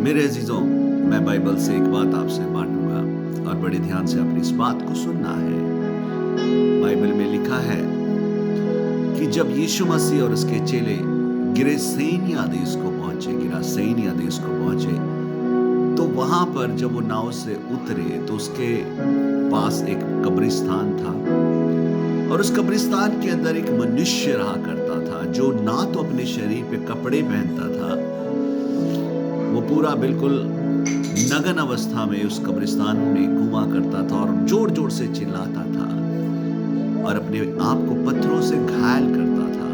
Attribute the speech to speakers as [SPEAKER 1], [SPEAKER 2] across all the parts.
[SPEAKER 1] मेरे अजीजों, मैं बाइबल से एक बात आपसे बांटूंगा और बड़े ध्यान से अपनी इस बात को सुनना है। बाइबल में लिखा है कि जब यीशु मसीह और उसके चेले गिरासेनिया देश को पहुंचे, तो वहां पर जब वो नाव से उतरे तो उसके पास एक कब्रिस्तान था और उस कब्रिस्तान के अंदर एक मनुष्य रहा करता था जो ना तो अपने शरीर पे कपड़े पहनता था, वो पूरा बिल्कुल नग्न अवस्था में उस कब्रिस्तान में घुमा करता था और जोर जोर से चिल्लाता था और अपने आप को पत्थरों से घायल करता था।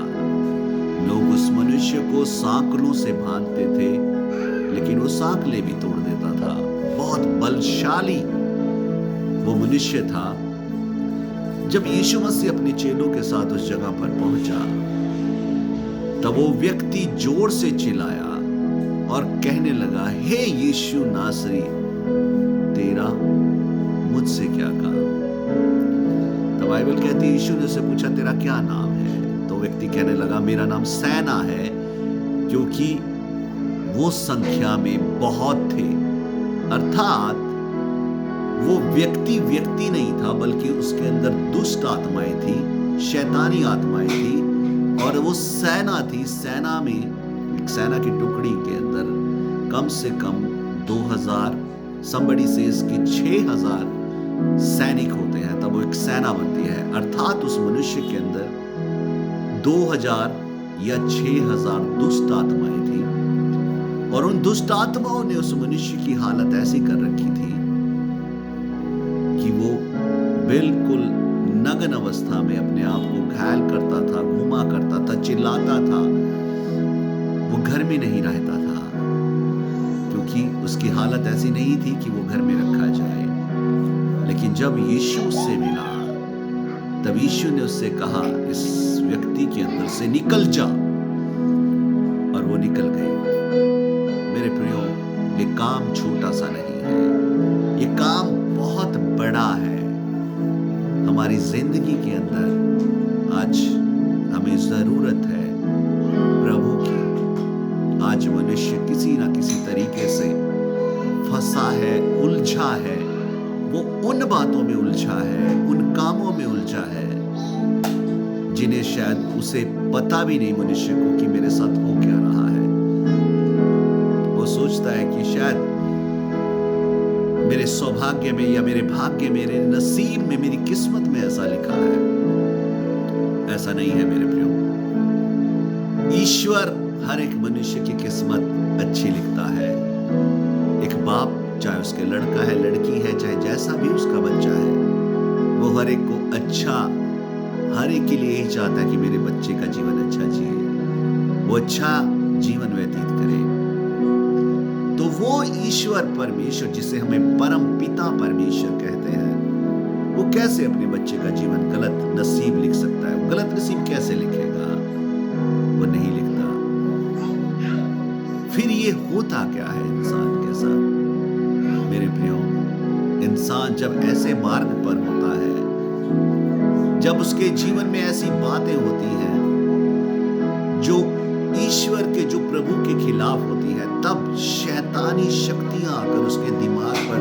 [SPEAKER 1] लोग उस मनुष्य को सांकलों से बांधते थे, लेकिन वो सांकले भी तोड़ देता था। बहुत बलशाली वो मनुष्य था। जब यीशु मसीह अपने चेलों के साथ उस जगह पर पहुंचा, तब वो व्यक्ति जोर से चिल्लाया और कहने लगा, हे यीशु नासरी, तेरा मुझसे क्या काम? तो बाइबल कहती है यीशु ने उससे पूछा, तेरा क्या नाम है? तो व्यक्ति कहने लगा, मेरा नाम सेना है, क्योंकि वो संख्या में बहुत थे। अर्थात वो व्यक्ति नहीं था, बल्कि उसके अंदर दुष्ट आत्माएं थी, शैतानी आत्माएं थी और वो सेना थी। सेना में सेना की टुकड़ी के अंदर कम से कम 2000, somebody says कि 6000 सैनिक होते हैं, तब वो एक सेना बनती है। अर्थात उस मनुष्य के अंदर 2000 या 6000 दुष्ट आत्माएं थी और उन दुष्ट आत्माओं ने उस मनुष्य की हालत ऐसी कर रखी थी कि वो बिल्कुल नग्न अवस्था में अपने आप को घायल करता था, घुमा करता था, चिल्लाता था। वो घर में नहीं रहता था, क्योंकि उसकी हालत ऐसी नहीं थी कि वो घर में रखा जाए। लेकिन जब यीशु से मिला, तब यीशु ने उससे कहा, इस व्यक्ति के अंदर से निकल जा, और वो निकल गई। मेरे प्रियो, ये काम छोटा सा नहीं है, ये काम बहुत बड़ा है। हमारी जिंदगी के अंदर आज हमें जरूरत है प्रभु की। आज मनुष्य किसी ना किसी तरीके से फंसा है, उलझा है। वो उन बातों में उलझा है, उन कामों में उलझा है जिन्हें शायद उसे पता भी नहीं, मनुष्य को, कि मेरे साथ हो क्या रहा है। वो सोचता है कि शायद मेरे सौभाग्य में या मेरे भाग्य, मेरे नसीब में, मेरी किस्मत में ऐसा लिखा है। ऐसा नहीं है मेरे प्रियो। ईश्वर हर एक मनुष्य की किस्मत अच्छी लिखता है। एक बाप, चाहे उसके लड़का है, लड़की है, चाहे जैसा भी उसका बच्चा है, वो हर एक को अच्छा, हर एक के लिए यही चाहता है कि मेरे बच्चे का जीवन अच्छा जिए, वो अच्छा जीवन व्यतीत करे। तो वो ईश्वर परमेश्वर, जिसे हमें परम पिता परमेश्वर कहते हैं, वो कैसे अपने बच्चे का जीवन गलत नसीब लिख सकता है? वो गलत नसीब कैसे लिखेगा? वो नहीं लिखता। फिर ये होता क्या है इंसान के साथ? मेरे प्रियो, इंसान जब ऐसे मार्ग पर होता है, जब उसके जीवन में ऐसी बातें होती हैं जो ईश्वर के, जो प्रभु के खिलाफ होती है, तब शैतानी शक्तियां आकर उसके दिमाग पर,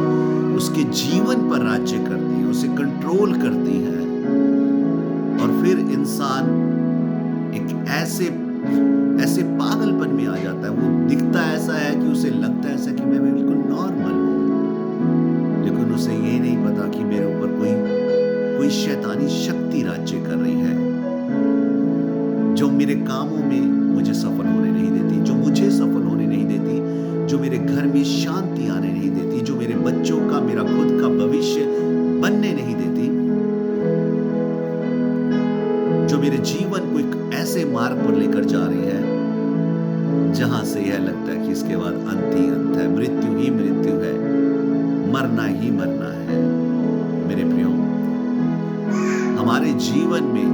[SPEAKER 1] उसके जीवन पर राज्य करती हैं, उसे कंट्रोल करती हैं। और फिर इंसान एक ऐसे पागलपन में आ जाता है। वो दिखता ऐसा है कि उसे लगता है ऐसा कि मैं बिल्कुल नॉर्मल हूं, लेकिन उसे ये नहीं पता कि मेरे ऊपर कोई शैतानी शक्ति राज्य कर रही है, जो मेरे कामों में मुझे सफल होने नहीं देती, जो मुझे सफल होने नहीं देती, जो मेरे घर में शांति आने नहीं देती, जो मेरे बच्चों का, मेरा खुद का भविष्य बनने नहीं देती, जो मेरे जीवन को एक ऐसे मार्ग पर लेकर जा रही है जहां से यह लगता है कि इसके बाद अंत ही अंत है, मृत्यु ही मृत्यु है, मरना ही मरना है। मेरे प्रियो, हमारे जीवन में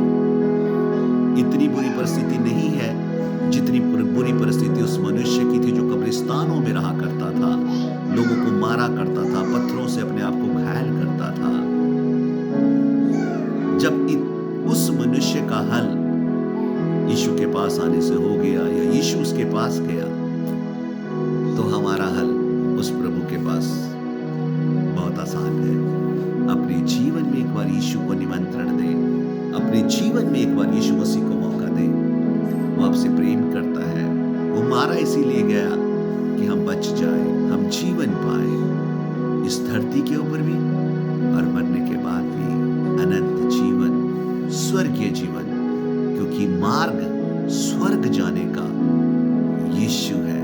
[SPEAKER 1] इतनी बुरी परिस्थिति नहीं है जितनी बुरी परिस्थिति उस मनुष्य की थी जो कब्रिस्तानों में रहा करता था, लोगों को मारा करता था, पत्थरों से अपने आप को घायल करता था। जब उस मनुष्य का हल यीशु के पास आने से हो गया, या यीशु उसके पास गया, तो हमारा हल जीवन में एक बार यीशु मसीह को मौका दें। वो आपसे प्रेम करता है। वो मारा इसीलिए गया कि हम बच जाए, हम जीवन पाए, इस धरती के ऊपर भी और मरने के बाद भी अनंत जीवन, स्वर्गीय जीवन, क्योंकि मार्ग स्वर्ग जाने का यीशु है।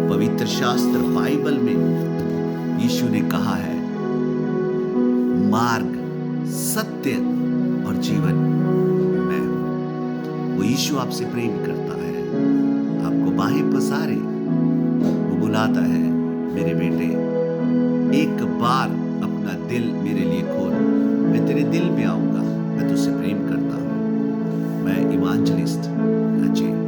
[SPEAKER 1] पवित्र शास्त्र बाइबल में यीशु ने कहा है, मार्ग, सत्य और जीवन मैं हूं। वो यीशु आपसे प्रेम करता है, आपको बाहें पसारे वो बुलाता है, मेरे बेटे एक बार अपना दिल मेरे लिए खोल, मैं तेरे दिल में आऊंगा, मैं तुझसे प्रेम करता हूं। मैं इवांजलिस्ट अजय।